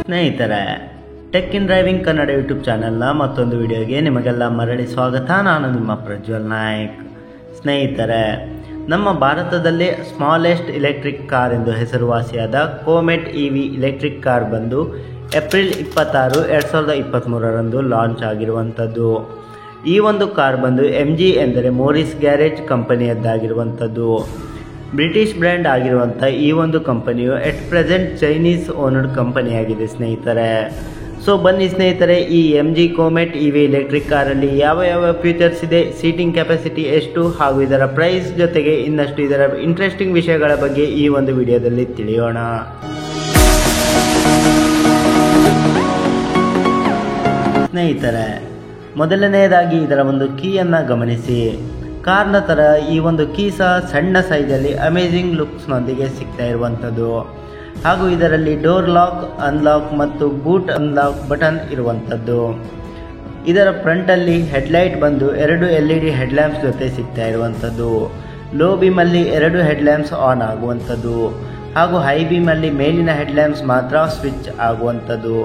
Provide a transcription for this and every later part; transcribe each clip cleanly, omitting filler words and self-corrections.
ಸ್ನೇಹಿತರೆ, tech in driving Kannada YouTube ಚಾನೆಲ್ನ ಮತ್ತೊಂದು ವಿಡಿಯೋಗೆ ನಿಮಗೆಲ್ಲ ಮರಳಿ ಸ್ವಾಗತ. ನಾನು ನಿಮ್ಮ ಪ್ರಜ್ವಲ್ ನಾಯಕ್. ಸ್ನೇಹಿತರೆ, ನಮ್ಮ ಭಾರತದಲ್ಲಿ ಸ್ಮಾಲೆಸ್ಟ್ ಎಲೆಕ್ಟ್ರಿಕ್ ಕಾರ್ ಎಂದು ಹೆಸರುವಾಸಿಯಾದ ಕೋಮೆಟ್ EV ಎಲೆಕ್ಟ್ರಿಕ್ ಕಾರ್ ಬಂದು ಏಪ್ರಿಲ್ 26, 2023ರಂದು ಲಾಂಚ್ ಆಗಿರುವಂಥದ್ದು. ಈ ಒಂದು ಕಾರ್ ಬಂದು MG ಎಂದರೆ ಮೋರಿಸ್ ಗ್ಯಾರೇಜ್ ಕಂಪನಿಯದ್ದಾಗಿರುವಂಥದ್ದು. ಬ್ರಿಟಿಷ್ ಬ್ರ್ಯಾಂಡ್ ಆಗಿರುವಂಥ ಈ ಒಂದು ಕಂಪನಿಯು ಎಟ್ ಪ್ರೆಸೆಂಟ್ ಚೈನೀಸ್ ಓನರ್ಡ್ ಕಂಪನಿಯಾಗಿದೆ ಸ್ನೇಹಿತರೆ. ಸೊ ಬನ್ನಿ ಸ್ನೇಹಿತರೆ, ಈ MG ಕೋಮೆಟ್ EV ಎಲೆಕ್ಟ್ರಿಕ್ ಕಾರಲ್ಲಿ ಯಾವ ಫೀಚರ್ಸ್ ಇದೆ, ಸೀಟಿಂಗ್ ಕೆಪಾಸಿಟಿ ಎಷ್ಟು ಹಾಗೂ ಇದರ ಪ್ರೈಸ್ ಜೊತೆಗೆ ಇನ್ನಷ್ಟು ಇದರ ಇಂಟ್ರೆಸ್ಟಿಂಗ್ ವಿಷಯಗಳ ಬಗ್ಗೆ ಈ ಒಂದು ವಿಡಿಯೋದಲ್ಲಿ ತಿಳಿಯೋಣ. ಸ್ನೇಹಿತರೆ, ಮೊದಲನೆಯದಾಗಿ ಇದರ ಒಂದು ಕೀಯನ್ನು ಗಮನಿಸಿ. ಕಾರ್ನ ಥರ ಈ ಒಂದು ಕೀ ಸಹ ಸಣ್ಣ ಸೈಜಲ್ಲಿ ಅಮೇಜಿಂಗ್ ಲುಕ್ಸ್ನೊಂದಿಗೆ ಸಿಗ್ತಾ ಇರುವಂಥದ್ದು. ಹಾಗೂ ಇದರಲ್ಲಿ ಡೋರ್ ಲಾಕ್, ಅನ್ಲಾಕ್ ಮತ್ತು ಬೂಟ್ ಅನ್ಲಾಕ್ ಬಟನ್ ಇರುವಂಥದ್ದು. ಇದರ ಫ್ರಂಟಲ್ಲಿ ಹೆಡ್ಲೈಟ್ ಬಂದು 2 LED ಹೆಡ್ಲ್ಯಾಂಪ್ಸ್ ಜೊತೆ ಸಿಗ್ತಾ ಇರುವಂಥದ್ದು. ಲೋ ಬೀಮಲ್ಲಿ 2 ಹೆಡ್ಲ್ಯಾಂಪ್ಸ್ ಆನ್ ಆಗುವಂಥದ್ದು ಹಾಗೂ ಹೈ ಬೀಮಲ್ಲಿ ಮೇಲಿನ ಹೆಡ್ಲ್ಯಾಂಪ್ಸ್ ಮಾತ್ರ ಸ್ವಿಚ್ ಆಗುವಂಥದ್ದು.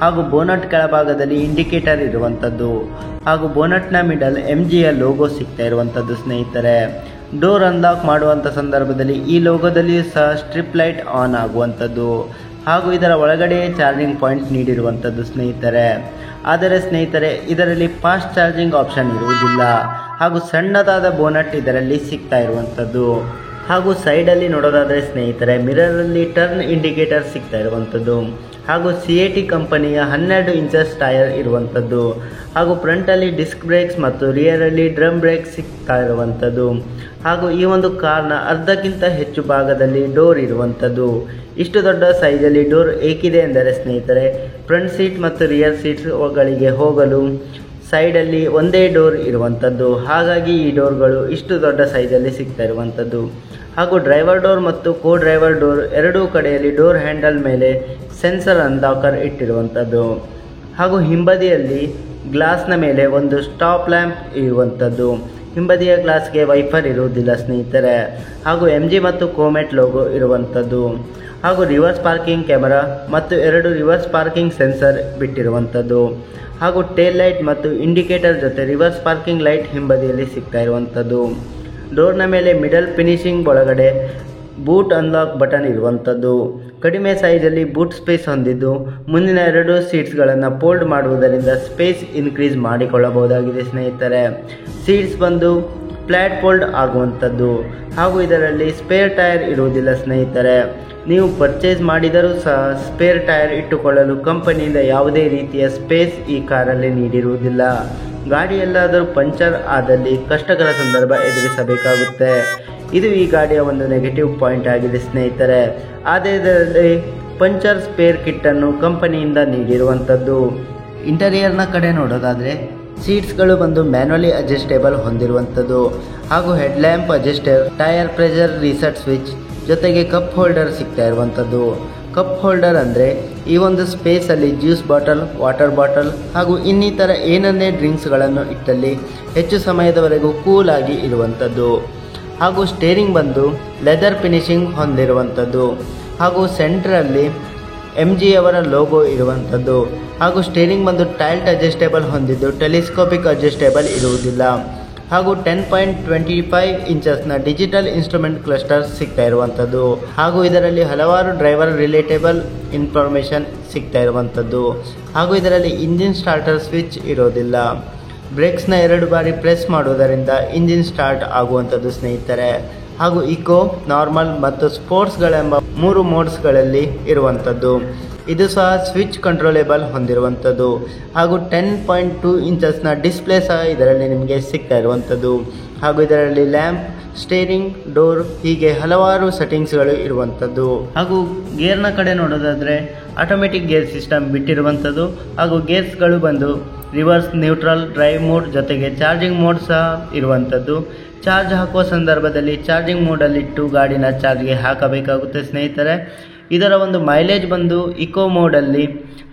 ಹಾಗೂ ಬೋನಟ್ ಕೆಳಭಾಗದಲ್ಲಿ ಇಂಡಿಕೇಟರ್ ಇರುವಂಥದ್ದು ಹಾಗೂ ಬೋನಟ್ನ ಮಿಡಲ್ MGಯ ಲೋಗೋ ಸಿಗ್ತಾ ಇರುವಂಥದ್ದು. ಸ್ನೇಹಿತರೆ, ಡೋರ್ ಅನ್ಲಾಕ್ ಮಾಡುವಂಥ ಸಂದರ್ಭದಲ್ಲಿ ಈ ಲೋಗೋದಲ್ಲಿಯೂ ಸಹ ಸ್ಟ್ರಿಪ್ ಲೈಟ್ ಆನ್ ಆಗುವಂಥದ್ದು ಹಾಗೂ ಇದರ ಒಳಗಡೆ ಚಾರ್ಜಿಂಗ್ ಪಾಯಿಂಟ್ ನೀಡಿರುವಂಥದ್ದು ಸ್ನೇಹಿತರೆ. ಆದರೆ ಸ್ನೇಹಿತರೆ, ಇದರಲ್ಲಿ ಫಾಸ್ಟ್ ಚಾರ್ಜಿಂಗ್ ಆಪ್ಷನ್ ಇರುವುದಿಲ್ಲ ಹಾಗೂ ಸಣ್ಣದಾದ ಬೋನಟ್ ಇದರಲ್ಲಿ ಸಿಗ್ತಾ ಇರುವಂಥದ್ದು. ಹಾಗೂ ಸೈಡಲ್ಲಿ ನೋಡೋದಾದರೆ ಸ್ನೇಹಿತರೆ, ಮಿರರಲ್ಲಿ ಟರ್ನ್ ಇಂಡಿಕೇಟರ್ ಸಿಗ್ತಾ ಇರುವಂಥದ್ದು ಹಾಗೂ CAT ಕಂಪನಿಯ 12 ಇಂಚಸ್ ಟೈರ್ ಇರುವಂಥದ್ದು ಹಾಗೂ ಫ್ರಂಟಲ್ಲಿ ಡಿಸ್ಕ್ ಬ್ರೇಕ್ಸ್ ಮತ್ತು ರಿಯರಲ್ಲಿ ಡ್ರಮ್ ಬ್ರೇಕ್ ಸಿಗ್ತಾ ಇರುವಂಥದ್ದು. ಹಾಗೂ ಈ ಒಂದು ಕಾರ್ನ ಅರ್ಧಕ್ಕಿಂತ ಹೆಚ್ಚು ಭಾಗದಲ್ಲಿ ಡೋರ್ ಇರುವಂಥದ್ದು. ಇಷ್ಟು ದೊಡ್ಡ ಸೈಜಲ್ಲಿ ಡೋರ್ ಏಕಿದೆ ಎಂದರೆ ಸ್ನೇಹಿತರೆ, ಫ್ರಂಟ್ ಸೀಟ್ ಮತ್ತು ರಿಯರ್ ಸೀಟ್ಗಳಿಗೆ ಹೋಗಲು ಸೈಡಲ್ಲಿ ಒಂದೇ ಡೋರ್ ಇರುವಂಥದ್ದು. ಹಾಗಾಗಿ ಈ ಡೋರ್ಗಳು ಇಷ್ಟು ದೊಡ್ಡ ಸೈಜಲ್ಲಿ ಸಿಗ್ತಾ ಇರುವಂಥದ್ದು. ಹಾಗೂ ಡ್ರೈವರ್ ಡೋರ್ ಮತ್ತು ಕೋ ಡ್ರೈವರ್ ಡೋರ್ ಎರಡೂ ಕಡೆಯಲ್ಲಿ ಡೋರ್ ಹ್ಯಾಂಡಲ್ ಮೇಲೆ ಸೆನ್ಸರ್ ಅನ್ಲಾಕರ್ ಇಟ್ಟಿರುವಂಥದ್ದು. ಹಾಗೂ ಹಿಂಬದಿಯಲ್ಲಿ ಗ್ಲಾಸ್ನ ಮೇಲೆ ಒಂದು ಸ್ಟಾಪ್ ಲ್ಯಾಂಪ್ ಇರುವಂಥದ್ದು. ಹಿಂಬದಿಯ ಗ್ಲಾಸ್ಗೆ ವೈಫರ್ ಇರುವುದಿಲ್ಲ ಸ್ನೇಹಿತರೆ. ಹಾಗೂ MG ಮತ್ತು ಕೋಮೆಟ್ ಲೋಗೋ ಇರುವಂಥದ್ದು. ಹಾಗೂ ರಿವರ್ಸ್ ಪಾರ್ಕಿಂಗ್ ಕ್ಯಾಮರಾ ಮತ್ತು 2 ರಿವರ್ಸ್ ಪಾರ್ಕಿಂಗ್ ಸೆನ್ಸರ್ ಬಿಟ್ಟಿರುವಂಥದ್ದು. ಹಾಗೂ ಟೇಲ್ ಲೈಟ್ ಮತ್ತು ಇಂಡಿಕೇಟರ್ ಜೊತೆ ರಿವರ್ಸ್ ಪಾರ್ಕಿಂಗ್ ಲೈಟ್ ಹಿಂಬದಿಯಲ್ಲಿ ಸಿಗ್ತಾ ಇರುವಂಥದ್ದು. ಡೋರ್ನ ಮೇಲೆ ಮಿಡಲ್ ಫಿನಿಶಿಂಗ್ ಒಳಗಡೆ ಬೂಟ್ ಅನ್ಲಾಕ್ ಬಟನ್ ಇರುವಂಥದ್ದು. ಕಡಿಮೆ ಸೈಜಲ್ಲಿ ಬೂಟ್ ಸ್ಪೇಸ್ ಹೊಂದಿದ್ದು ಮುಂದಿನ 2 ಸೀಟ್ಸ್ಗಳನ್ನು ಫೋಲ್ಡ್ ಮಾಡುವುದರಿಂದ ಸ್ಪೇಸ್ ಇನ್ಕ್ರೀಸ್ ಮಾಡಿಕೊಳ್ಳಬಹುದಾಗಿದೆ ಸ್ನೇಹಿತರೆ. ಸೀಟ್ಸ್ ಬಂದು ಫ್ಲ್ಯಾಟ್ ಫೋಲ್ಡ್ ಆಗುವಂಥದ್ದು ಹಾಗೂ ಇದರಲ್ಲಿ ಸ್ಪೇರ್ ಟೈರ್ ಇರುವುದಿಲ್ಲ ಸ್ನೇಹಿತರೆ. ನೀವು ಪರ್ಚೇಸ್ ಮಾಡಿದರೂ ಸಹ ಸ್ಪೇರ್ ಟೈರ್ ಇಟ್ಟುಕೊಳ್ಳಲು ಕಂಪನಿಯಿಂದ ಯಾವುದೇ ರೀತಿಯ ಸ್ಪೇಸ್ ಈ ಕಾರಲ್ಲಿ ನೀಡಿರುವುದಿಲ್ಲ. ಗಾಡಿಯಲ್ಲಾದರೂ ಪಂಚರ್ ಆದಲ್ಲಿ ಕಷ್ಟಕರ ಸಂದರ್ಭ ಎದುರಿಸಬೇಕಾಗುತ್ತೆ. ಇದು ಈ ಗಾಡಿಯ ಒಂದು ನೆಗೆಟಿವ್ ಪಾಯಿಂಟ್ ಆಗಿದೆ ಸ್ನೇಹಿತರೆ. ಆದರೆ ಇದರಲ್ಲಿ ಪಂಚರ್ ಸ್ಪೇರ್ ಕಿಟ್ಟನ್ನು ಕಂಪನಿಯಿಂದ ನೀಡಿರುವಂಥದ್ದು. ಇಂಟೀರಿಯರ್ನ ಕಡೆ ನೋಡೋದಾದರೆ ಸೀಟ್ಸ್ಗಳು ಬಂದು ಮ್ಯಾನ್ಯುವಲಿ ಅಡ್ಜಸ್ಟೇಬಲ್ ಹೊಂದಿರುವಂಥದ್ದು ಹಾಗೂ headlamp adjuster, tyre pressure reset switch ಜೊತೆಗೆ ಕಪ್ ಹೋಲ್ಡರ್ ಸಿಗ್ತಾ ಇರುವಂಥದ್ದು. ಕಪ್ ಹೋಲ್ಡರ್ ಅಂದರೆ ಈ ಒಂದು ಸ್ಪೇಸಲ್ಲಿ ಜ್ಯೂಸ್ ಬಾಟಲ್, ವಾಟರ್ ಬಾಟಲ್ ಹಾಗೂ ಇನ್ನಿತರ ಏನನ್ನೇ ಡ್ರಿಂಕ್ಸ್ಗಳನ್ನು ಇಟ್ಟಲ್ಲಿ ಹೆಚ್ಚು ಸಮಯದವರೆಗೂ ಕೂಲಾಗಿ ಇರುವಂಥದ್ದು. ಹಾಗೂ ಸ್ಟೇರಿಂಗ್ ಬಂದು ಲೆದರ್ ಫಿನಿಶಿಂಗ್ ಹೊಂದಿರುವಂಥದ್ದು ಹಾಗೂ ಸೆಂಟ್ರಲ್ಲಿ MGಯವರ ಲೋಗೋ ಇರುವಂಥದ್ದು. ಹಾಗೂ ಸ್ಟೇರಿಂಗ್ ಬಂದು ಟೈಲ್ಟ್ ಅಡ್ಜಸ್ಟೇಬಲ್ ಹೊಂದಿದ್ದು ಟೆಲಿಸ್ಕೋಪಿಕ್ ಅಡ್ಜಸ್ಟೇಬಲ್ ಇರುವುದಿಲ್ಲ. ಹಾಗೂ 10.25 ಇಂಚಸ್ನ ಡಿಜಿಟಲ್ ಇನ್ಸ್ಟ್ರೂಮೆಂಟ್ ಕ್ಲಸ್ಟರ್ ಸಿಗ್ತಾ ಇರುವಂಥದ್ದು. ಹಾಗೂ ಇದರಲ್ಲಿ ಹಲವಾರು ಡ್ರೈವರ್ ರಿಲೇಟೇಬಲ್ ಇನ್ಫಾರ್ಮೇಷನ್ ಸಿಗ್ತಾ ಇರುವಂಥದ್ದು. ಹಾಗೂ ಇದರಲ್ಲಿ ಇಂಜಿನ್ ಸ್ಟಾರ್ಟರ್ ಸ್ವಿಚ್ ಇರೋದಿಲ್ಲ. ಬ್ರೇಕ್ಸ್ನ 2 ಬಾರಿ ಪ್ರೆಸ್ ಮಾಡುವುದರಿಂದ ಇಂಜಿನ್ ಸ್ಟಾರ್ಟ್ ಆಗುವಂಥದ್ದು ಸ್ನೇಹಿತರೆ. ಹಾಗೂ ಇಕೋ, ನಾರ್ಮಲ್ ಮತ್ತು ಸ್ಪೋರ್ಟ್ಸ್ಗಳೆಂಬ 3 ಮೋಡ್ಸ್ಗಳಲ್ಲಿ ಇರುವಂಥದ್ದು. ಇದು ಸಹ ಸ್ವಿಚ್ ಕಂಟ್ರೋಲೇಬಲ್ ಹೊಂದಿರುವಂಥದ್ದು. ಹಾಗೂ 10.2 ಇಂಚಸ್ನ ಡಿಸ್ಪ್ಲೇ ಸಹ ಇದರಲ್ಲಿ ನಿಮಗೆ ಸಿಗ್ತಾ ಇರುವಂಥದ್ದು. ಹಾಗೂ ಇದರಲ್ಲಿ ಲ್ಯಾಂಪ್, ಸ್ಟೇರಿಂಗ್, ಡೋರ್ ಹೀಗೆ ಹಲವಾರು ಸೆಟ್ಟಿಂಗ್ಸ್ಗಳು ಇರುವಂಥದ್ದು. ಹಾಗೂ ಗೇರ್ನ ಕಡೆ ನೋಡೋದಾದರೆ ಆಟೋಮೆಟಿಕ್ ಗೇರ್ ಸಿಸ್ಟಮ್ ಬಿಟ್ಟಿರುವಂಥದ್ದು. ಹಾಗೂ ಗೇರ್ಸ್ಗಳು ಬಂದು ರಿವರ್ಸ್, ನ್ಯೂಟ್ರಲ್, ಡ್ರೈವ್ ಮೋಡ್ ಜೊತೆಗೆ ಚಾರ್ಜಿಂಗ್ ಮೋಡ್ ಸಹ ಇರುವಂಥದ್ದು. ಚಾರ್ಜ್ ಹಾಕುವ ಸಂದರ್ಭದಲ್ಲಿ ಚಾರ್ಜಿಂಗ್ ಮೋಡಲ್ಲಿಟ್ಟು ಗಾಡಿನ ಚಾರ್ಜ್ಗೆ ಹಾಕಬೇಕಾಗುತ್ತೆ ಸ್ನೇಹಿತರೆ. ಇದರ ಒಂದು ಮೈಲೇಜ್ ಬಂದು ಇಕೋ ಮೋಡಲ್ಲಿ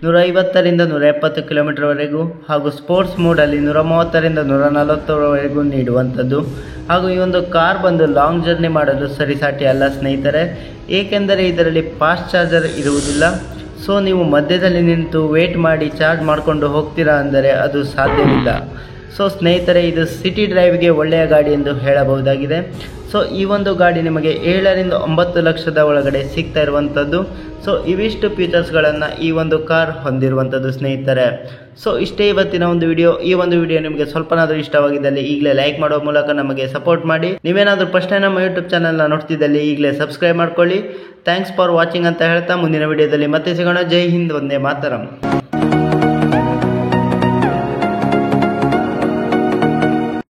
150ರಿಂದ 170 ಕಿಲೋಮೀಟರ್ವರೆಗೂ ಹಾಗೂ ಸ್ಪೋರ್ಟ್ಸ್ ಮೋಡಲ್ಲಿ 130ರಿಂದ 140ವರೆಗೂ ನೀಡುವಂಥದ್ದು. ಹಾಗೂ ಈ ಒಂದು ಕಾರ್ ಬಂದು ಲಾಂಗ್ ಜರ್ನಿ ಮಾಡಲು ಸರಿಸಾಟಿ ಅಲ್ಲ ಸ್ನೇಹಿತರೆ, ಏಕೆಂದರೆ ಇದರಲ್ಲಿ ಫಾಸ್ಟ್ ಚಾರ್ಜರ್ ಇರುವುದಿಲ್ಲ. ಸೊ ನೀವು ಮಧ್ಯದಲ್ಲಿ ನಿಂತು ವೇಟ್ ಮಾಡಿ ಚಾರ್ಜ್ ಮಾಡಿಕೊಂಡು ಹೋಗ್ತೀರಾ ಅಂದರೆ ಅದು ಸಾಧ್ಯವಿಲ್ಲ. ಸೊ ಸ್ನೇಹಿತರೆ, ಇದು ಸಿಟಿ ಡ್ರೈವ್ಗೆ ಒಳ್ಳೆಯ ಗಾಡಿ ಎಂದು ಹೇಳಬಹುದಾಗಿದೆ. ಸೊ ಈ ಒಂದು ಗಾಡಿ ನಿಮಗೆ 7 ರಿಂದ 9 ಲಕ್ಷದ ಒಳಗಡೆ ಸಿಗ್ತಾ ಇರುವಂಥದ್ದು. ಸೊ ಇವಿಷ್ಟು ಫೀಚರ್ಸ್ಗಳನ್ನು ಈ ಒಂದು ಕಾರ್ ಹೊಂದಿರುವಂಥದ್ದು ಸ್ನೇಹಿತರೆ. ಸೊ ಇಷ್ಟೇ ಇವತ್ತಿನ ಒಂದು ವಿಡಿಯೋ. ಈ ಒಂದು ವಿಡಿಯೋ ನಿಮಗೆ ಸ್ವಲ್ಪನಾದರೂ ಇಷ್ಟವಾಗಿದ್ದಲ್ಲಿ ಈಗಲೇ ಲೈಕ್ ಮಾಡುವ ಮೂಲಕ ನಮಗೆ ಸಪೋರ್ಟ್ ಮಾಡಿ. ನೀವೇನಾದರೂ ಫಸ್ಟ್ ಟೈಮ್ ನಮ್ಮ ಯೂಟ್ಯೂಬ್ ಚಾನಲ್ನ ನೋಡ್ತಿದ್ದಲ್ಲಿ ಈಗಲೇ ಸಬ್ಸ್ಕ್ರೈಬ್ ಮಾಡ್ಕೊಳ್ಳಿ. ಥ್ಯಾಂಕ್ಸ್ ಫಾರ್ ವಾಚಿಂಗ್ ಅಂತ ಹೇಳ್ತಾ ಮುಂದಿನ ವಿಡಿಯೋದಲ್ಲಿ ಮತ್ತೆ ಸಿಗೋಣ. ಜೈ ಹಿಂದ್, ವಂದೇ ಮಾತರಂ.